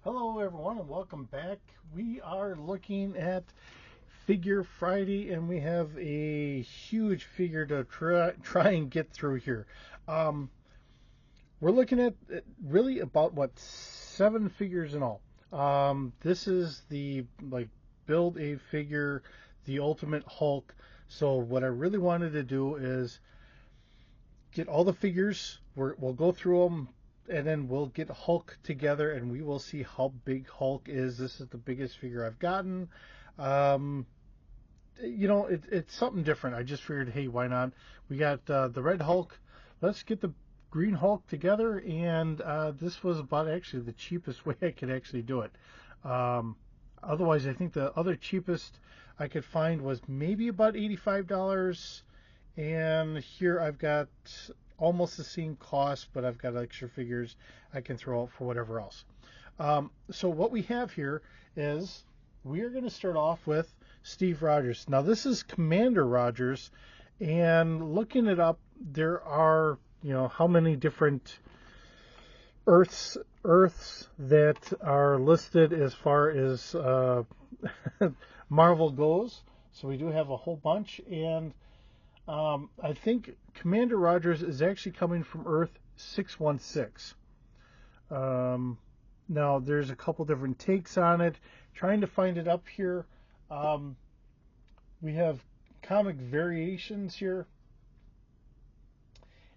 Hello, everyone, and welcome back. We are looking at Figure Friday, and we have a huge figure to try and get through here. Um, we're looking at really about what 7 figures in all. This is the like build a figure, the Ultimate Hulk. So what I really wanted to do is get all the figures. We'll go through them, and then we'll get Hulk together, and we will see how big Hulk is. This is the biggest figure I've gotten. Um, it's something different. I just figured, hey, why not? We got the Red Hulk. Let's get the Green Hulk together, and this was about actually the cheapest way I could actually do it. Um, Otherwise, I think the other cheapest I could find was maybe about $85. And here I've got almost the same cost, but I've got extra figures I can throw out for whatever else. So what we have here is we are going to start off with Steve Rogers. Now this is Commander Rogers, and looking it up, there are how many different Earths that are listed as far as Marvel goes. So we do have a whole bunch, and I think Commander Rogers is actually coming from Earth 616. Um, Now, there's a couple different takes on it. Trying to find it up here. Um, we have comic variations here,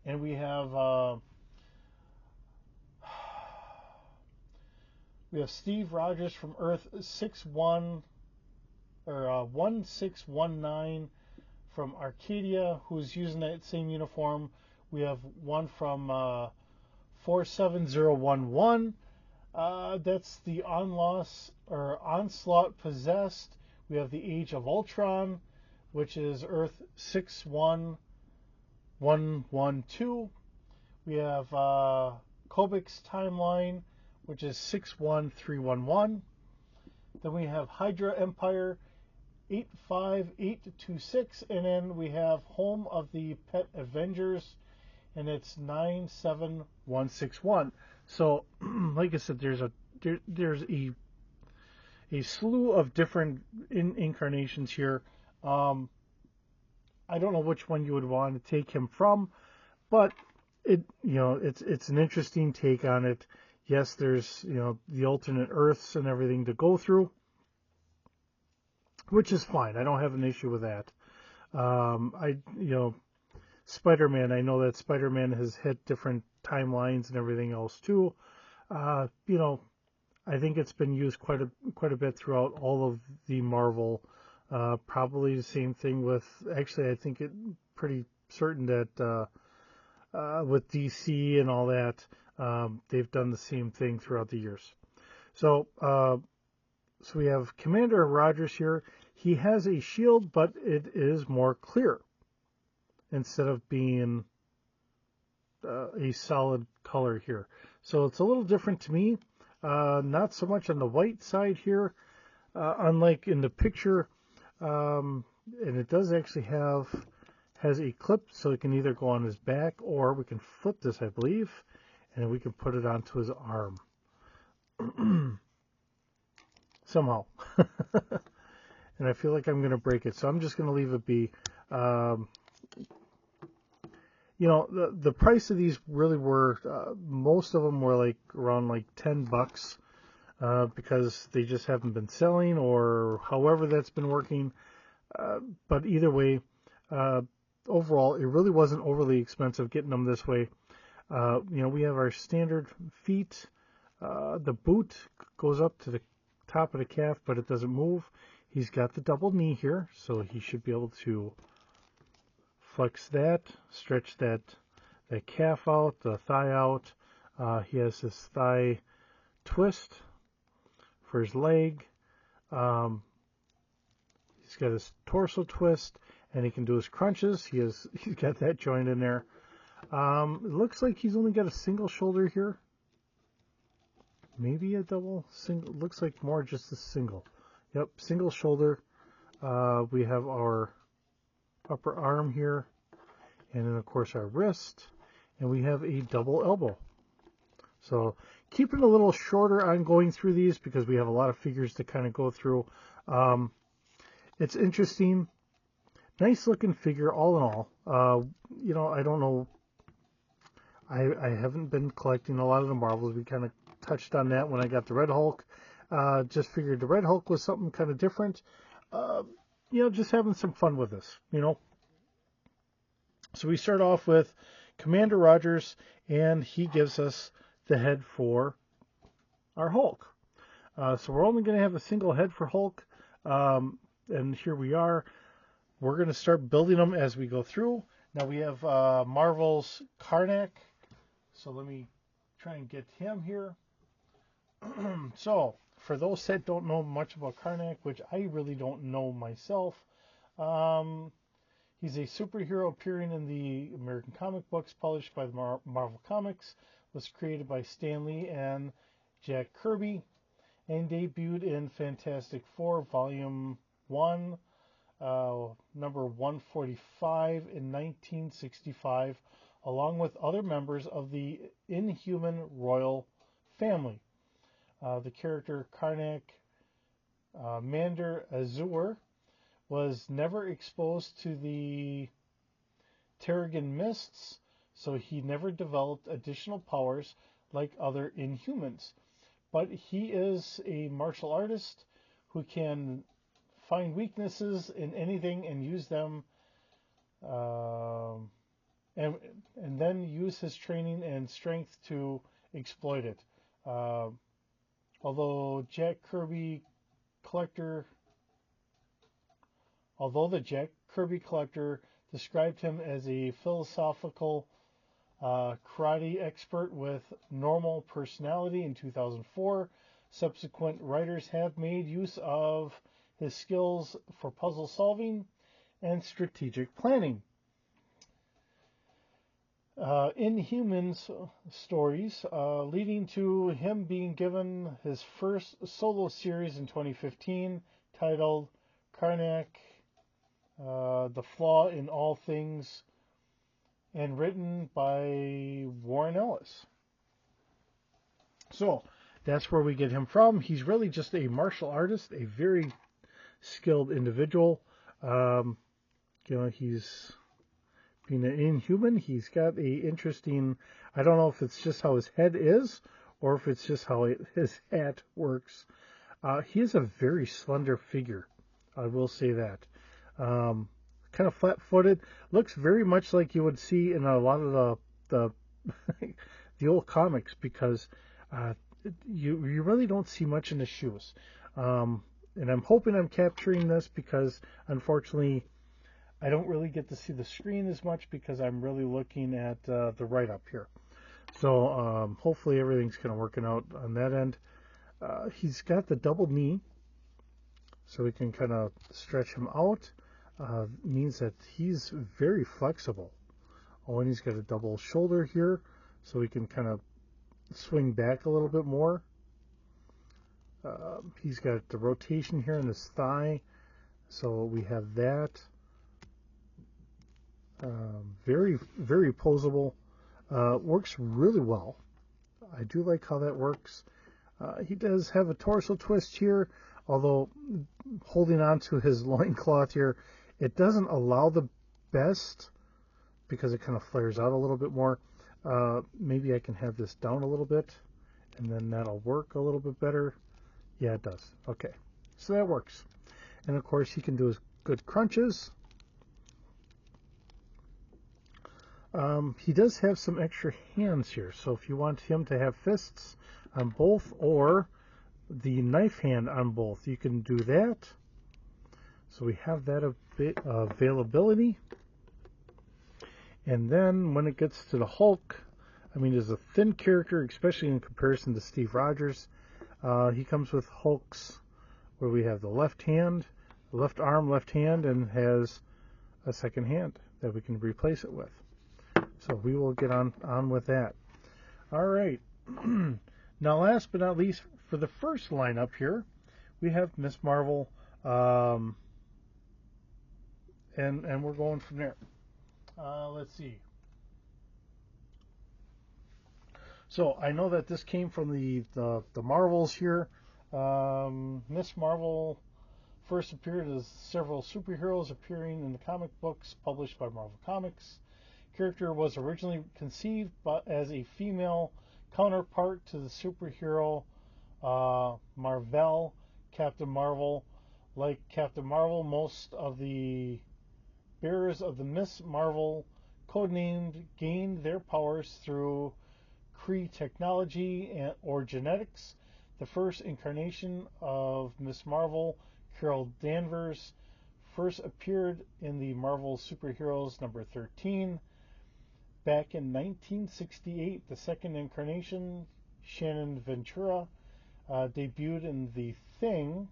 and we have Steve Rogers from Earth 61 or 1619 from Arcadia, who's using that same uniform. We have one from 47011. That's the Onslaught Possessed. We have the Age of Ultron, which is Earth 61112. We have Kobik's Timeline, which is 61311. Then we have Hydra Empire 85826, and then we have Home of the Pet Avengers, and it's 97161. So, like I said, there's a slew of different incarnations here. Um, I don't know which one you would want to take him from, but it's an interesting take on it. Yes, there's the alternate Earths and everything to go through, which is fine. I don't have an issue with that. I Spider-Man. I know that Spider-Man has hit different timelines and everything else too. Uh, you know, I think it's been used quite a bit throughout all of the Marvel. Probably the same thing with. Actually, I think it pretty certain that with DC and all that, they've done the same thing throughout the years. So, so we have Commander Rogers here. He has a shield, but it is more clear instead of being a solid color here. So it's a little different to me. Not so much on the white side here, unlike in the picture. And it does actually has a clip, so it can either go on his back or we can flip this, I believe, and we can put it onto his arm somehow. And I feel like I'm going to break it, so I'm just going to leave it be. Um, the price of these really were most of them were like around like $10 because they just haven't been selling or however that's been working. But either way, uh, overall, it really wasn't overly expensive getting them this way. We have our standard feet. The boot goes up to the top of the calf, but it doesn't move. He's got the double knee here, so he should be able to flex that, stretch that calf out, the thigh out. He has his thigh twist for his leg. He's got his torso twist, and he can do his crunches. He's got that joint in there. It looks like he's only got a single shoulder here. Maybe a double, single. Looks like more just a single. Yep, single shoulder. We have our upper arm here, and then of course our wrist, and we have a double elbow. So keeping a little shorter on going through these because we have a lot of figures to kind of go through. It's interesting. Nice looking figure all in all. You know, I don't know. I haven't been collecting a lot of the Marvels. We kind of touched on that when I got the Red Hulk. Just figured the Red Hulk was something kind of different. You know, just having some fun with this, you know. So we start off with Commander Rogers, and he gives us the head for our Hulk. So we're only going to have a single head for Hulk. And here we are. We're going to start building them as we go through. Now we have Marvel's Karnak. So let me try and get him here. So for those that don't know much about Karnak, which I really don't know myself, he's a superhero appearing in the American comic books published by the Marvel Comics. Was created by Stan Lee and Jack Kirby and debuted in Fantastic Four Volume 1, number 145 in 1965, along with other members of the Inhuman royal family. The character Karnak Mandur Azur was never exposed to the Terrigen mists, so he never developed additional powers like other Inhumans. But he is a martial artist who can find weaknesses in anything and use them, and then use his training and strength to exploit it. Although the Jack Kirby collector described him as a philosophical karate expert with normal personality in 2004, subsequent writers have made use of his skills for puzzle solving and strategic planning. Inhumans stories, leading to him being given his first solo series in 2015 titled Karnak, The Flaw in All Things, and written by Warren Ellis. So that's where we get him from. He's really just a martial artist, a very skilled individual. You know, he's being an Inhuman. He's got a interesting, I don't know if it's just how his head is or if it's just how his hat works. He is a very slender figure. I will say that. Kind of flat-footed. Looks very much like you would see in a lot of the the old comics because you really don't see much in the shoes. And I'm hoping I'm capturing this because unfortunately I don't really get to see the screen as much because I'm really looking at the write-up here. So hopefully everything's kind of working out on that end. He's got the double knee, so we can kind of stretch him out. Means that he's very flexible. Oh, and he's got a double shoulder here, so we can kind of swing back a little bit more. He's got the rotation here in his thigh, so we have that. Very, very posable. Works really well. I do like how that works. He does have a torso twist here, although holding on to his loincloth here, it doesn't allow the best because it kind of flares out a little bit more. Maybe I can have this down a little bit, and then that'll work a little bit better. Yeah, it does. Okay, so that works. And of course, he can do his good crunches. He does have some extra hands here, so if you want him to have fists on both or the knife hand on both, you can do that. So we have that availability. And then when it gets to the Hulk, I mean, there's a thin character, especially in comparison to Steve Rogers. He comes with Hulks where we have the left hand, left arm, left hand, and has a second hand that we can replace it with. So we will get on with that. All right. Now, last but not least, for the first lineup here, we have Miss Marvel, and we're going from there. Let's see. So I know that this came from the Marvels here. Miss Marvel first appeared as several superheroes appearing in the comic books published by Marvel Comics. Character was originally conceived as a female counterpart to the superhero Marvel, Captain Marvel. Like Captain Marvel, most of the bearers of the Miss Marvel codename gained their powers through Kree technology or genetics. The first incarnation of Miss Marvel, Carol Danvers, first appeared in the Marvel Superheroes number 13. Back in 1968, the second incarnation, Shannon Ventura, debuted in The Thing,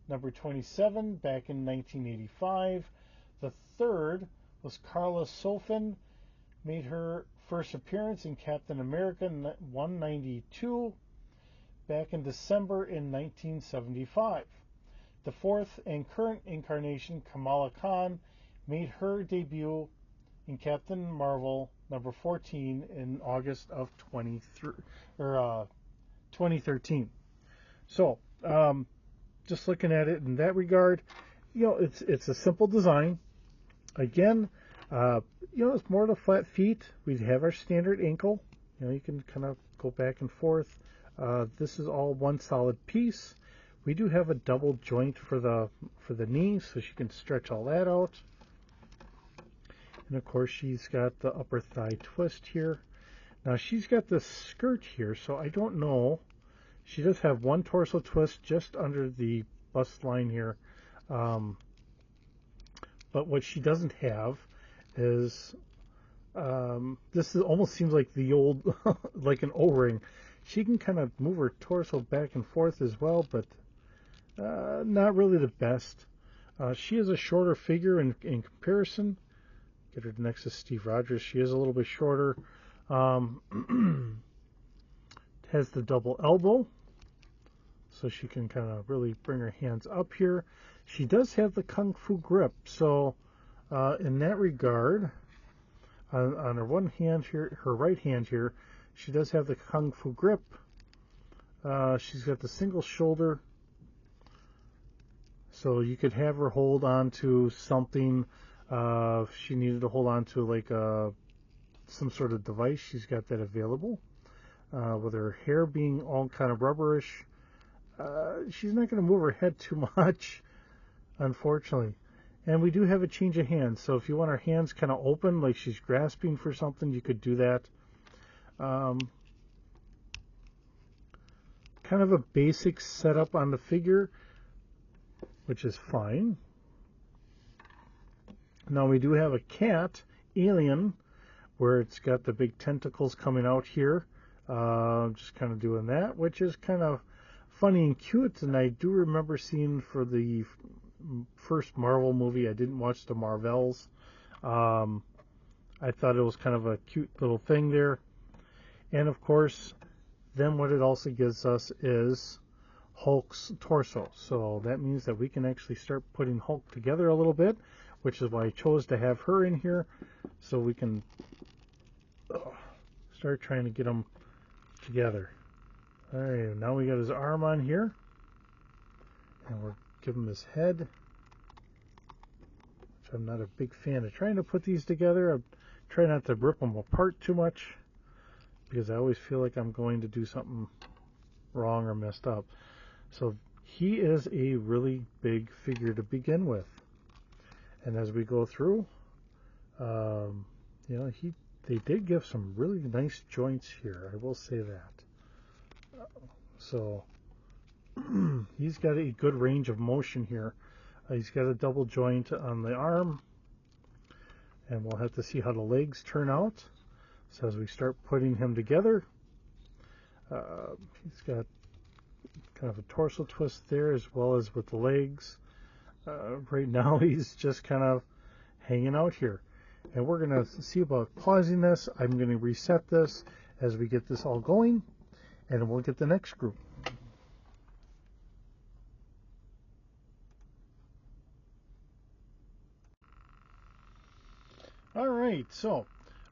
number 27, back in 1985. The third was Carla Sofin, made her first appearance in Captain America 192 back in December in 1975. The fourth and current incarnation, Kamala Khan, made her debut in Captain Marvel number 14 in August of 2013. So, just looking at it in that regard, it's a simple design. Again, it's more the flat feet. We have our standard ankle. You can kind of go back and forth. This is all one solid piece. We do have a double joint for the knee, so she can stretch all that out. And of course, she's got the upper thigh twist here. Now she's got this skirt here, so I don't know. She does have one torso twist just under the bust line here. But what she doesn't have is almost seems like the old like an O-ring. She can kind of move her torso back and forth as well, but not really the best. She is a shorter figure in comparison. Get her next to Steve Rogers. She is a little bit shorter. Has the double elbow, so she can kind of really bring her hands up here. She does have the Kung Fu grip, so in that regard, on her one hand here, her right hand here, she does have the Kung Fu grip. She's got the single shoulder, so you could have her hold on to something. If she needed to hold on to like some sort of device, she's got that available. With her hair being all kind of rubberish, she's not going to move her head too much, unfortunately. And we do have a change of hands, so if you want her hands kind of open, like she's grasping for something, you could do that. Kind of a basic setup on the figure, which is fine. Now we do have a cat, Alien, where it's got the big tentacles coming out here. Just kind of doing that, which is kind of funny and cute. And I do remember seeing for the first Marvel movie, I didn't watch the Marvels. I thought it was kind of a cute little thing there. And of course, then what it also gives us is Hulk's torso. So that means that we can actually start putting Hulk together a little bit, which is why I chose to have her in here, so we can start trying to get them together. All right, now we got his arm on here, and we're giving him his head, which I'm not a big fan of trying to put these together. I try not to rip them apart too much, because I always feel like I'm going to do something wrong or messed up. So he is a really big figure to begin with, and as we go through, they did give some really nice joints here, I will say that. So he's got a good range of motion here. He's got a double joint on the arm, and we'll have to see how the legs turn out. So as we start putting him together, he's got kind of a torso twist there as well as with the legs. Right now he's just kind of hanging out here. And we're going to see about pausing this. I'm going to reset this as we get this all going, and we'll get the next group. All right, so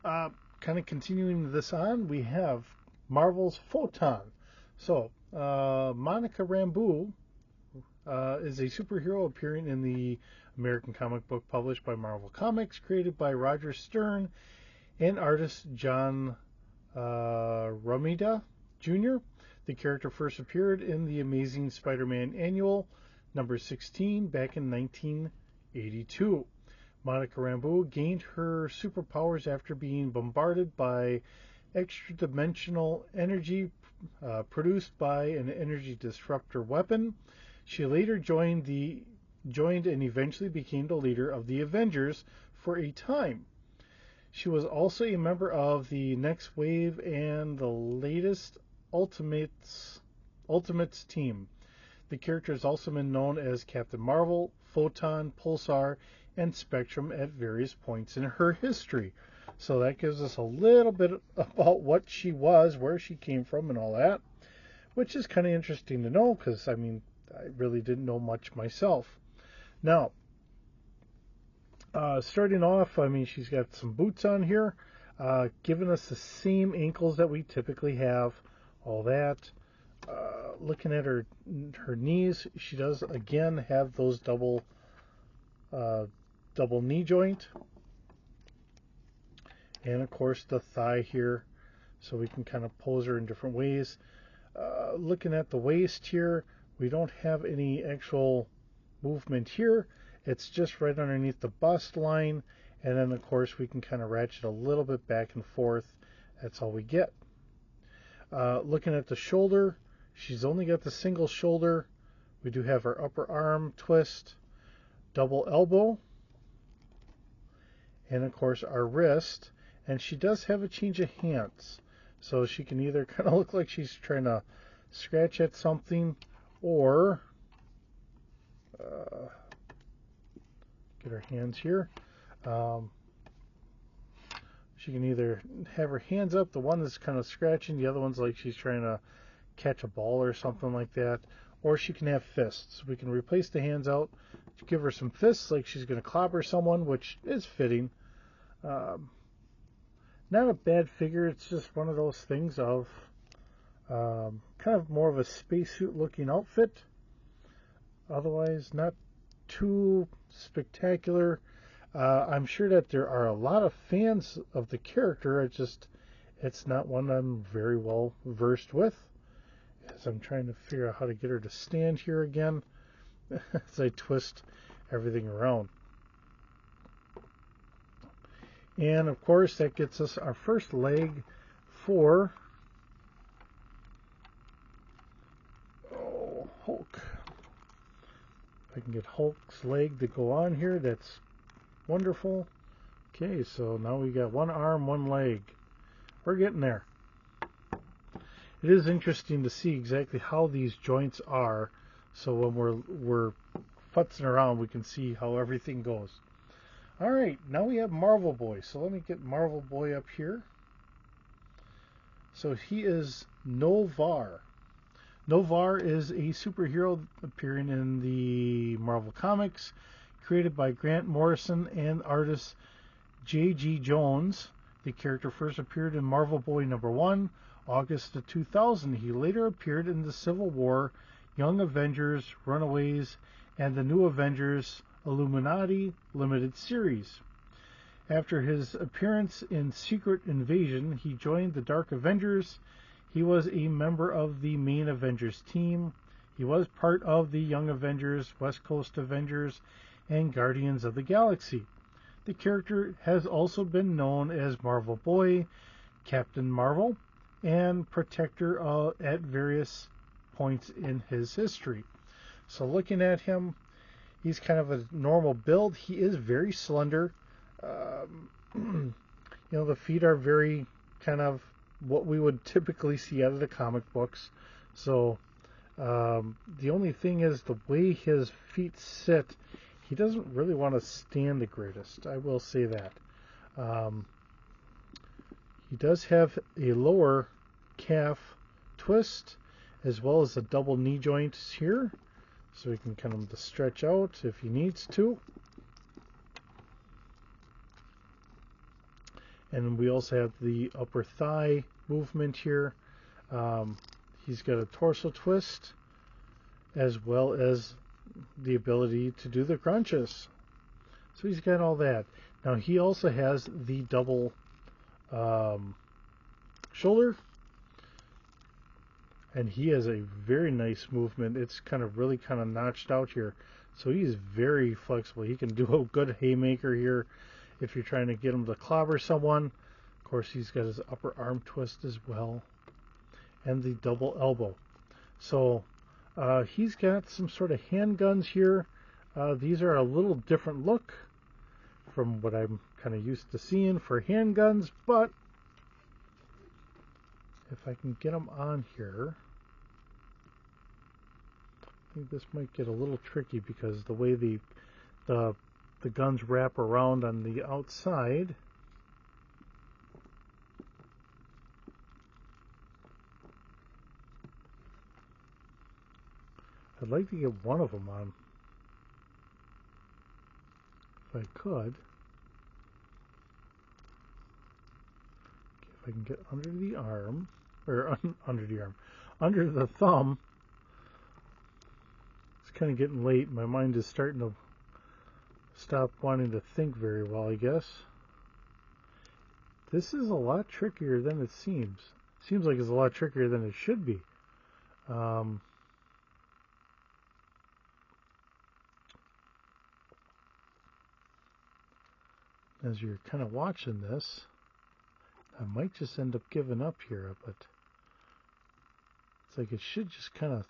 kind of continuing this on, we have Marvel's Photon. So, Monica Rambeau is a superhero appearing in the American comic book published by Marvel Comics, created by Roger Stern and artist John Romita Jr. The character first appeared in the Amazing Spider-Man Annual number 16 back in 1982. Monica Rambeau gained her superpowers after being bombarded by extra-dimensional energy produced by an energy disruptor weapon. She later joined and eventually became the leader of the Avengers for a time. She was also a member of the Next Wave and the latest Ultimates team. The character has also been known as Captain Marvel, Photon, Pulsar, and Spectrum at various points in her history. So that gives us a little bit about what she was, where she came from, and all that, which is kind of interesting to know because, I mean, I really didn't know much myself. Now, starting off, I mean, she's got some boots on here, giving us the same ankles that we typically have, all that. Looking at her knees, she does again have those double knee joint, and of course the thigh here, so we can kind of pose her in different ways. Looking at the waist here, we don't have any actual movement here. It's just right underneath the bust line, and then of course we can kind of ratchet a little bit back and forth. That's all we get. Looking at the shoulder, she's only got the single shoulder. We do have her upper arm twist, double elbow, and of course our wrist. And she does have a change of hands, so she can either kind of look like she's trying to scratch at something, or get her hands here. She can either have her hands up, the one that's kind of scratching, the other one's like she's trying to catch a ball or something like that, or she can have fists. We can replace the hands out to give her some fists like she's going to clobber someone, which is fitting. Not a bad figure, it's just one of those things of kind of more of a spacesuit looking outfit. Otherwise, not too spectacular. I'm sure that there are a lot of fans of the character. It's not one I'm very well versed with, as I'm trying to figure out how to get her to stand here again as I twist everything around. And of course that gets us our first leg for Hulk. If I can get Hulk's leg to go on here, that's wonderful. Okay, so now we got one arm, one leg. We're getting there. It is interesting to see exactly how these joints are, so when we're futzing around, we can see how everything goes. All right, now we have Marvel Boy. So let me get Marvel Boy up here. So he is Noh-Varr. Noh-Varr is a superhero appearing in the Marvel Comics, created by Grant Morrison and artist J.G. Jones. The character first appeared in Marvel Boy #1, August of 2000. He later appeared in the Civil War, Young Avengers, Runaways, and the New Avengers Illuminati limited series. After his appearance in Secret Invasion, he joined the Dark Avengers. He was a member of the main Avengers team. He was part of the Young Avengers, West Coast Avengers, and Guardians of the Galaxy. The character has also been known as Marvel Boy, Captain Marvel, and Protector at various points in his history. So looking at him, he's kind of a normal build. He is very slender. The feet are very kind of what we would typically see out of the comic books. So the only thing is the way his feet sit, he doesn't really want to stand the greatest. I will say that. He does have a lower calf twist as well as a double knee joint here, so he can kind of stretch out if he needs to. And we also have the upper thigh movement here, He's got a torso twist as well as the ability to do the crunches. So he's got all that. Now he also has the double shoulder, and he has a very nice movement. It's really kind of notched out here, so he's very flexible. He can do a good haymaker here if you're trying to get him to clobber someone. Of course, he's got his upper arm twist as well, and the double elbow. So he's got some sort of handguns here. These are a little different look from what I'm kind of used to seeing for handguns, but if I can get them on here, I think this might get a little tricky because the way the guns wrap around on the outside. I'd like to get one of them on, if I could. If I can get under the arm, or under the arm, under the thumb. It's kind of getting late. My mind is starting to stop wanting to think very well, I guess. This is a lot trickier than it seems. Seems like it's a lot trickier than it should be. As you're kind of watching this, I might just end up giving up here, but it's like it should just kind of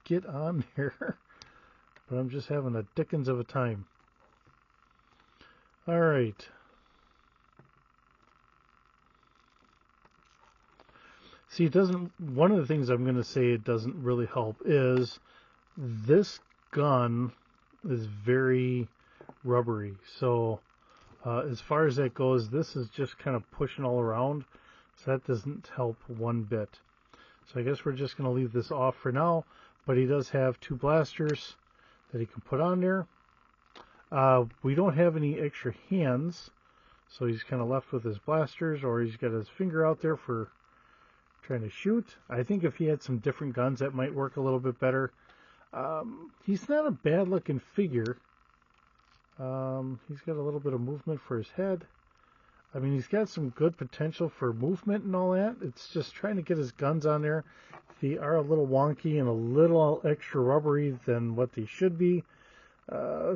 get on there, but I'm just having a dickens of a time. All right. See, it doesn't. One of the things I'm going to say it doesn't really help is this gun is very rubbery. So as far as that goes, this is just kind of pushing all around. So that doesn't help one bit. So I guess we're just going to leave this off for now. But he does have two blasters that he can put on there. We don't have any extra hands, so he's kind of left with his blasters, or he's got his finger out there for trying to shoot. I think if he had some different guns, that might work a little bit better. He's not a bad looking figure. He's got a little bit of movement for his head. I mean, he's got some good potential for movement and all that. It's just trying to get his guns on there. They are a little wonky and a little extra rubbery than what they should be.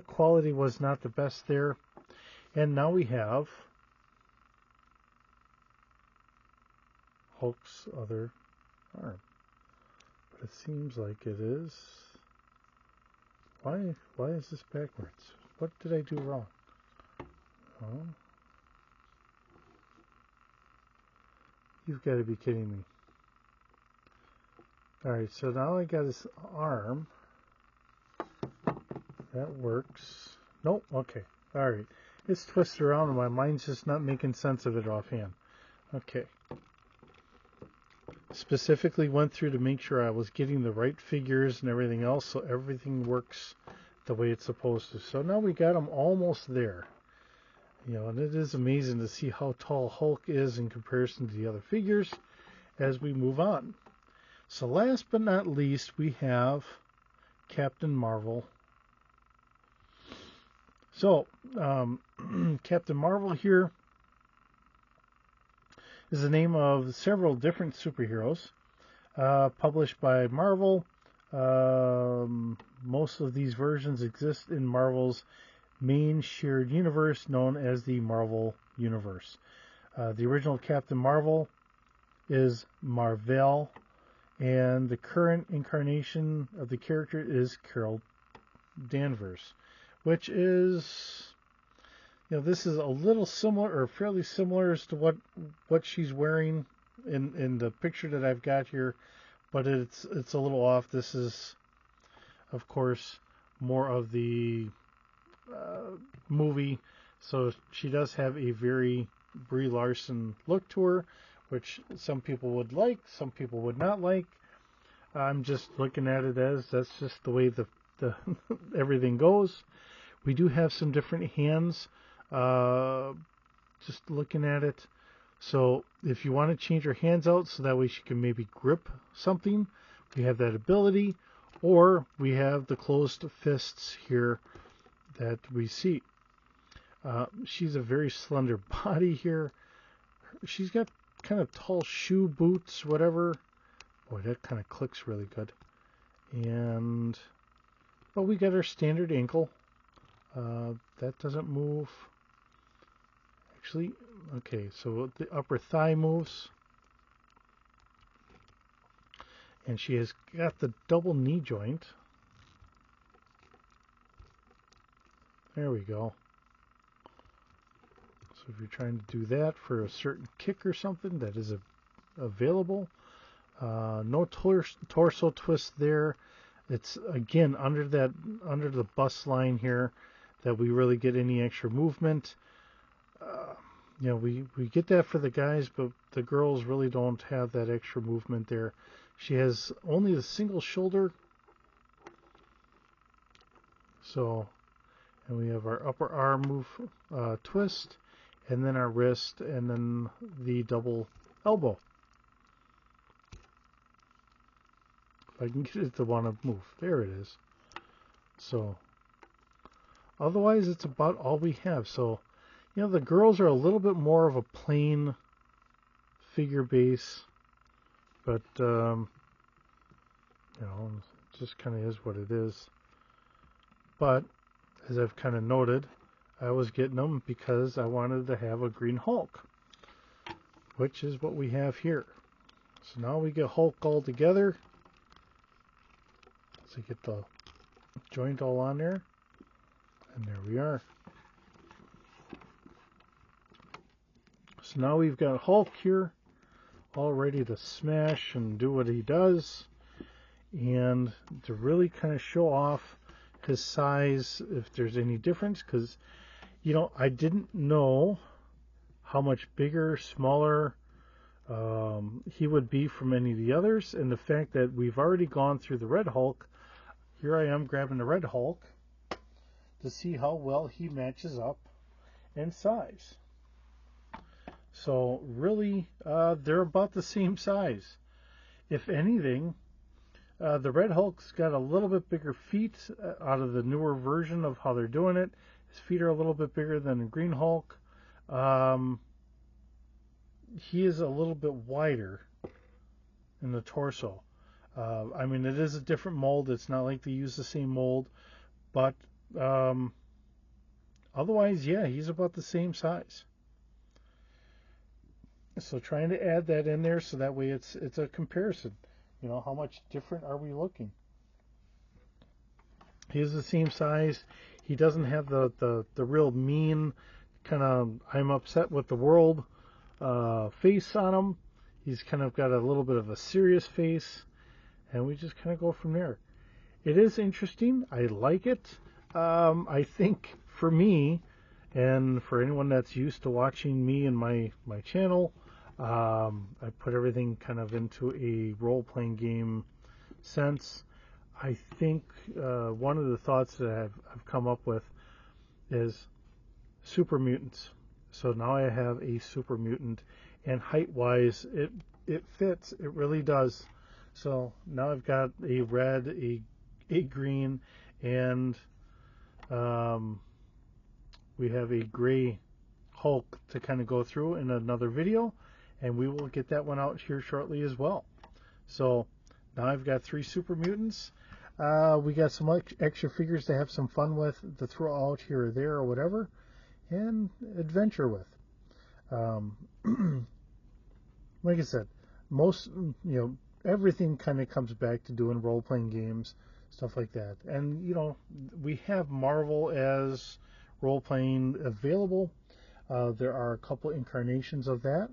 Quality was not the best there. And now we have Hulk's other arm. But it seems like it is... Why is this backwards? What did I do wrong? Oh. You've got to be kidding me. Alright, so now I got his arm. That works. Nope, okay. Alright. It's twisted around and my mind's just not making sense of it offhand. Okay. Specifically went through to make sure I was getting the right figures and everything else, so everything works the way it's supposed to. So now we got him almost there. You know, and it is amazing to see how tall Hulk is in comparison to the other figures as we move on. So last but not least, we have Captain Marvel. So, Captain Marvel here is the name of several different superheroes published by Marvel. Most of these versions exist in Marvel's main shared universe known as the Marvel Universe. The original Captain Marvel is Mar-Vell, and the current incarnation of the character is Carol Danvers, which is, you know, this is a little similar, or fairly similar as to what she's wearing in the picture that I've got here, but it's a little off. This is, of course, more of the movie, so she does have a very Brie Larson look to her, which some people would like, some people would not like. I'm just looking at it as that's just the way the everything goes. We do have some different hands. Just looking at it, So if you want to change her hands out so that way she can maybe grip something, we have that ability. Or we have the closed fists here that we see. She's a very slender body here. She's got kind of tall shoe boots, whatever. Boy, that kind of clicks really good. And, well, we got our standard ankle. That doesn't move. Actually, okay, so the upper thigh moves. And she has got the double knee joint. There we go. So if you're trying to do that for a certain kick or something, that is available. No torso twist there. It's again under the bust line here that we really get any extra movement. You know, we get that for the guys, but the girls really don't have that extra movement there. She has only the single shoulder. So, and we have our upper arm move, twist, and then our wrist, and then the double elbow. If I can get it to want to move. There it is. So, otherwise it's about all we have. So, you know, the girls are a little bit more of a plain figure base, but, you know, it just kind of is what it is. But, as I've kind of noted, I was getting them because I wanted to have a Green Hulk, which is what we have here. So now we get Hulk all together. So get the joint all on there, and there we are. So now we've got Hulk here, all ready to smash and do what he does, and to really kind of show off his size, if there's any difference, because, you know, I didn't know how much bigger, smaller he would be from any of the others, and the fact that we've already gone through the Red Hulk, here I am grabbing the Red Hulk to see how well he matches up in size. So really, they're about the same size. If anything, the Red Hulk's got a little bit bigger feet out of the newer version of how they're doing it. His feet are a little bit bigger than the Green Hulk. He is a little bit wider in the torso. I mean, it is a different mold. It's not like they use the same mold. But otherwise, yeah, he's about the same size. So trying to add that in there so that way it's a comparison. You know, how much different are we looking? He is the same size. He doesn't have the real mean kind of I'm upset with the world face on him. He's kind of got a little bit of a serious face, and we just kind of go from there. It is interesting. I like it. I think for me, and for anyone that's used to watching me and my channel, I put everything kind of into a role-playing game sense. I think one of the thoughts that I've come up with is super mutants. So now I have a super mutant, and height-wise, it fits. It really does. So now I've got a red, a green, and we have a gray Hulk to kind of go through in another video, and we will get that one out here shortly as well. So now I've got 3 super mutants. We got some extra figures to have some fun with, to throw out here or there or whatever, and adventure with. Like I said, everything kind of comes back to doing role-playing games, stuff like that. And, we have Marvel as role-playing available. There are a couple incarnations of that.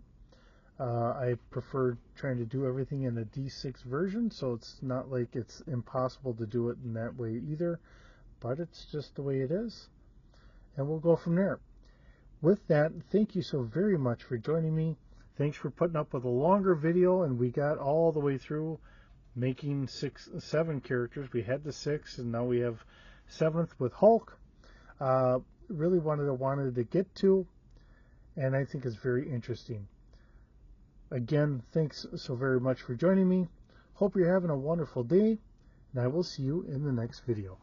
I prefer trying to do everything in a D6 version, so it's not like it's impossible to do it in that way either, but it's just the way it is, and we'll go from there. With that, thank you so very much for joining me. Thanks for putting up with a longer video, and we got all the way through making 7 characters. We had the 6, and now we have 7th with Hulk. Really wanted to get to, and I think it's very interesting. Again, thanks so very much for joining me. Hope you're having a wonderful day, and I will see you in the next video.